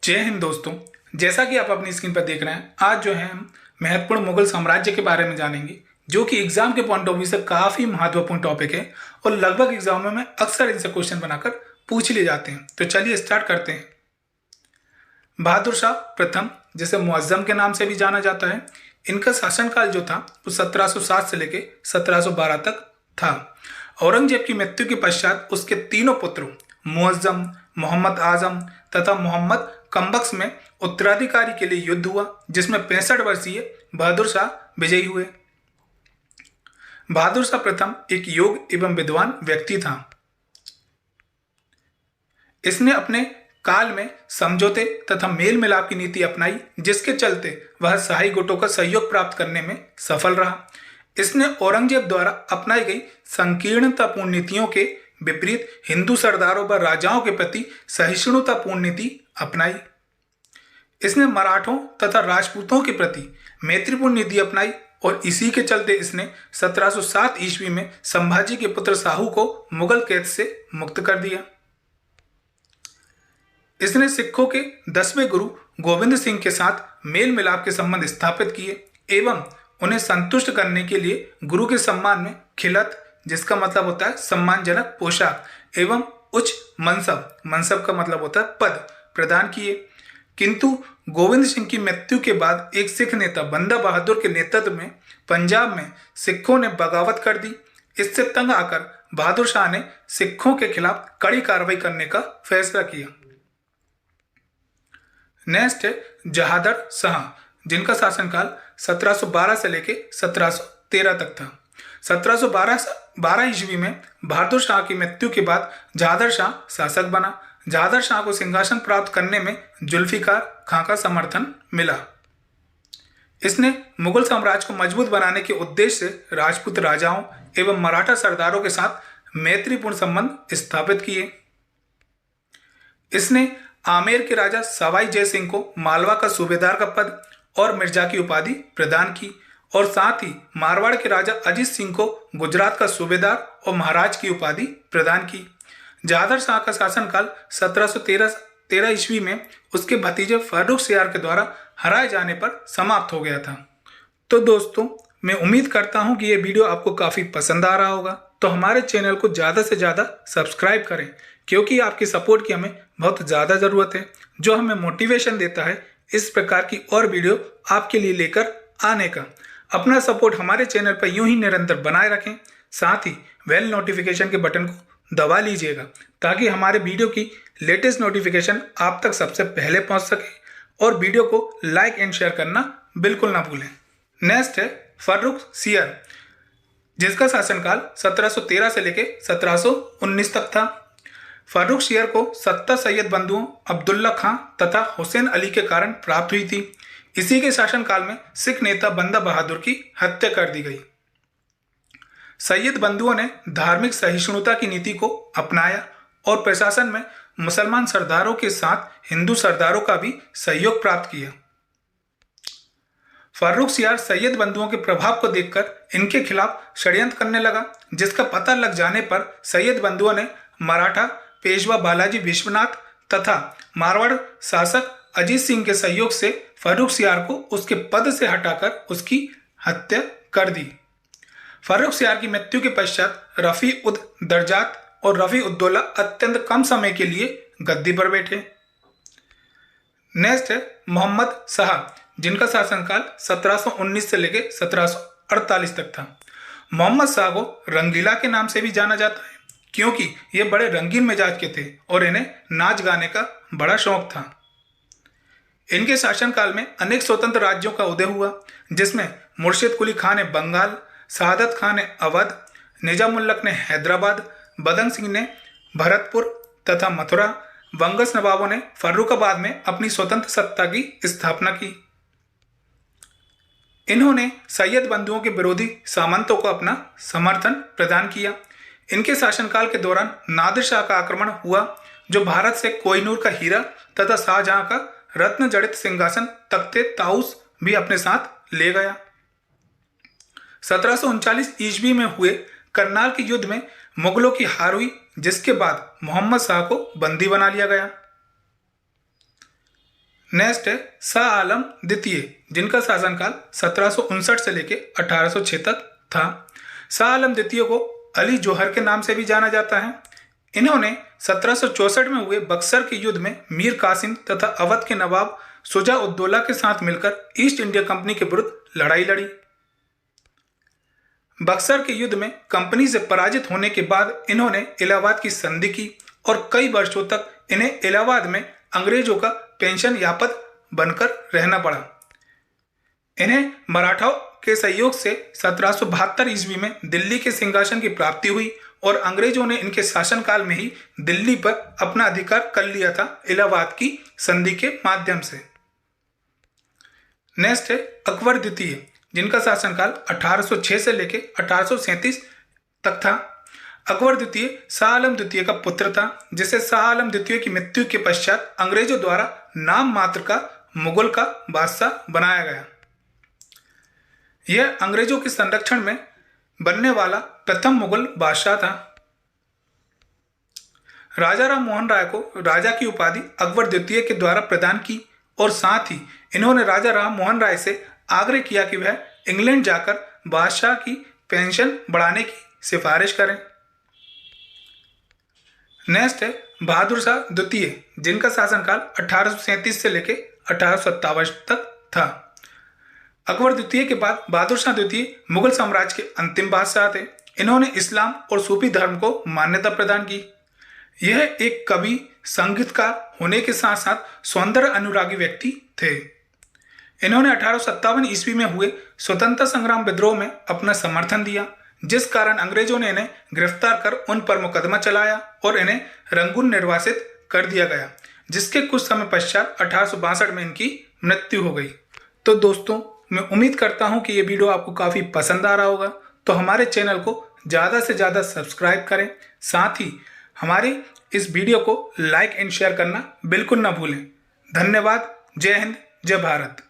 जय हिंद दोस्तों। जैसा कि आप अपनी स्क्रीन पर देख रहे हैं, आज जो है हम महत्वपूर्ण मुगल साम्राज्य के बारे में जानेंगे, जो कि एग्जाम के पॉइंट ऑफ व्यू से काफी महत्वपूर्ण टॉपिक है और लगभग एग्जामों में अक्सर इनसे क्वेश्चन बनाकर पूछ लिए जाते हैं। तो चलिए स्टार्ट करते हैं। बहादुर शाह प्रथम, जिसे मुअज्जम के नाम से भी जाना जाता है, इनका शासनकाल जो था वो 1707 से लेकर 1712 तक था। औरंगजेब की मृत्यु के पश्चात उसके तीनों पुत्रों मुअज्जम, मोहम्मद आजम तथा मोहम्मद कम्बख्श में उत्तराधिकारी के लिए युद्ध हुआ, जिसमें 65 वर्षीय बहादुर शाह विजयी हुए। बहादुर शाह प्रथम एक योग्य एवं विद्वान व्यक्ति था। इसने अपने काल में समझौते तथा मेल मिलाप की नीति अपनाई, जिसके चलते वह शाही गुटों का सहयोग प्राप्त करने में सफल रहा। इसने औरंगजेब द्वारा अपनाई गई संकीर्णतापूर्ण नीतियों के विपरीत हिंदू सरदारों व राजाओं के प्रति सहिष्णुतापूर्ण नीति अपनाई। इसने मराठों तथा राजपूतों के प्रति मैत्रीपूर्ण नीति अपनाई और इसी के चलते इसने 1707 ईस्वी में संभाजी के पुत्र साहू को मुगल कैद से मुक्त कर दिया। इसने सिखों के 10वें गुरु गोविंद सिंह के साथ मेल मिलाप के संबंध स्थापित किए एवं उन्हें संतुष्ट करने के लिए गुरु के सम्मान में खिलत, जिसका मतलब होता है सम्मानजनक पोशाक, एवं उच्च मनसब, मनसब का मतलब होता है पद, प्रदान किए। किंतु गोविंद सिंह की मृत्यु के बाद एक सिख नेता बंदा बहादुर के नेतृत्व में पंजाब में सिखों ने बगावत कर दी। इससे तंग आकर बहादुर शाह ने सिखों के खिलाफ कड़ी कार्रवाई करने का फैसला किया। नेक्स्ट है जहादर शाह, जिनका शासनकाल 1712 से लेकर 1713 तक था। 1712 ईस्वी में बहादुर शाह की मृत्यु के बाद जहादर शाह शासक बना। जहादर शाह को सिंहासन प्राप्त करने में जुल्फिकार खां का समर्थन मिला। इसने मुगल साम्राज्य को मजबूत बनाने के उद्देश्य से राजपूत राजाओं एवं मराठा सरदारों के साथ मैत्रीपूर्ण संबंध स्थापित किए। इसने आमेर के राजा सवाई जय सिंह को मालवा का सूबेदार का पद और मिर्जा की उपाधि प्रदान की और साथ ही मारवाड़ के राजा अजीत सिंह को गुजरात का सूबेदार और महाराज की उपाधि प्रदान की। जहादर शाह का शासनकाल 1713 ईस्वी में उसके भतीजे फर्रुख सियार के द्वारा हराए जाने पर समाप्त हो गया था। तो दोस्तों, मैं उम्मीद करता हूं कि ये वीडियो आपको काफ़ी पसंद आ रहा होगा। तो हमारे चैनल को ज़्यादा से ज़्यादा सब्सक्राइब करें, क्योंकि आपकी सपोर्ट की हमें बहुत ज़्यादा ज़रूरत है, जो हमें मोटिवेशन देता है इस प्रकार की और वीडियो आपके लिए लेकर आने का। अपना सपोर्ट हमारे चैनल पर यूं ही निरंतर बनाए रखें, साथ ही बेल नोटिफिकेशन के बटन को दबा लीजिएगा, ताकि हमारे वीडियो की लेटेस्ट नोटिफिकेशन आप तक सबसे पहले पहुंच सके। और वीडियो को लाइक एंड शेयर करना बिल्कुल ना भूलें। नेक्स्ट है फर्रुख सियर, जिसका शासनकाल 1713 से लेकर 1719 तक था। फर्रुख सियर को सत्ता सैयद बंधुओं अब्दुल्ला खां तथा हुसैन अली के कारण प्राप्त हुई थी। इसी के शासनकाल में सिख नेता बंदा बहादुर की हत्या कर दी गई। सैयद बंधुओं ने धार्मिक सहिष्णुता की नीति को अपनाया और प्रशासन में मुसलमान सरदारों के साथ हिंदू सरदारों का भी सहयोग प्राप्त किया। फर्रुख सियार सैयद बंधुओं के प्रभाव को देखकर इनके खिलाफ षड्यंत्र करने लगा, जिसका पता लग जाने पर सैयद बंधुओं ने मराठा पेशवा बालाजी विश्वनाथ तथा मारवाड़ शासक अजीत सिंह के सहयोग से फर्रुख सियार को उसके पद से हटाकर उसकी हत्या कर दी। फर्रुख सियार की मृत्यु के पश्चात रफी उद दर्जात और रफी उद्दौला अत्यंत कम समय के लिए गद्दी पर बैठे। नेक्स्ट है मोहम्मद शाह, जिनका शासनकाल 1719 से लेकर 1748 तक था। मोहम्मद शाह को रंगीला के नाम से भी जाना जाता है, क्योंकि ये बड़े रंगीन मिजाज के थे और इन्हें नाच गाने का बड़ा शौक था। इनके शासनकाल में अनेक स्वतंत्र राज्यों का उदय हुआ, जिसमें मुर्शिद कुली खान ने बंगाल, सादत खान ने अवध, निजामुल्लक ने हैदराबाद, बदन सिंह ने भरतपुर तथा मथुरा, वंगस नवाबों ने फर्रुखाबाद में अपनी स्वतंत्र सत्ता की स्थापना की। इन्होंने सैयद बंधुओं के विरोधी सामंतों को अपना समर्थन प्रदान किया। इनके शासनकाल के दौरान नादिर शाह का आक्रमण हुआ, जो भारत से कोहिनूर का हीरा तथा शाहजहां का रत्न जड़ित सिंहासन तख्ते ताउस भी अपने साथ ले गया। 1739 ईस्वी में हुए करनाल के युद्ध में मुगलों की हार हुई, जिसके बाद मोहम्मद शाह को बंदी बना लिया गया। नेक्स्ट है शाह आलम द्वितीय, जिनका शासनकाल 1759 से लेकर 1806 तक था। शाह आलम द्वितीय को अली जौहर के नाम से भी जाना जाता है। इन्होंने 1764 में हुए बक्सर के युद्ध में मीर कासिम तथा अवध के नवाब शुजा उद्दौला के साथ मिलकर ईस्ट इंडिया कंपनी के विरुद्ध लड़ाई लड़ी। बक्सर के युद्ध में कंपनी से पराजित होने के बाद इन्होंने इलाहाबाद की संधि की और कई वर्षों तक इन्हें इलाहाबाद में अंग्रेजों का पेंशन यापत बनकर रहना पड़ा। इन्हें मराठाओं के सहयोग से 1772 ईस्वी में दिल्ली के सिंहासन की प्राप्ति हुई और अंग्रेजों ने इनके शासनकाल में ही दिल्ली पर अपना अधिकार कर लिया था इलाहाबाद की संधि के माध्यम से। नेक्स्ट है अकबर द्वितीय, जिनका शासनकाल 1806 से लेकर 1837 तक था। अकबर द्वितीय शाह आलम द्वितीय का पुत्र था, जिसे शाह आलम द्वितीय की मृत्यु के पश्चात अंग्रेजों द्वारा नाम मात्र का मुगल का बादशाह बनाया गया। यह अंग्रेजों के संरक्षण में बनने वाला प्रथम मुगल बादशाह था। राजा राम मोहन राय को राजा की उपाधि अकबर द्वितीय के द्वारा प्रदान की और साथ ही इन्होंने राजा राम मोहन राय से आग्रह किया कि वह इंग्लैंड जाकर बादशाह की पेंशन बढ़ाने की सिफारिश करें। नेक्स्ट है बहादुर शाह द्वितीय, जिनका शासनकाल 1837 से लेकर 1857 तक था। अकबर द्वितीय के बाद बहादुर शाह द्वितीय मुगल साम्राज्य के अंतिम बादशाह थे। इन्होंने इस्लाम और सूफी धर्म को मान्यता प्रदान की। यह एक कवि, संगीतकार होने के साथ साथ सौंदर्य अनुरागी व्यक्ति थे। इन्होंने 1857 ईस्वी में हुए स्वतंत्रता संग्राम विद्रोह में अपना समर्थन दिया, जिस कारण अंग्रेजों ने इन्हें गिरफ्तार कर उन पर मुकदमा चलाया और इन्हें रंगून निर्वासित कर दिया गया, जिसके कुछ समय पश्चात 1862 में इनकी मृत्यु हो गई। तो दोस्तों, मैं उम्मीद करता हूं कि ये वीडियो आपको काफ़ी पसंद आ रहा होगा। तो हमारे चैनल को ज़्यादा से ज़्यादा सब्सक्राइब करें, साथ ही हमारी इस वीडियो को लाइक एंड शेयर करना बिल्कुल ना भूलें। धन्यवाद। जय हिंद, जय भारत।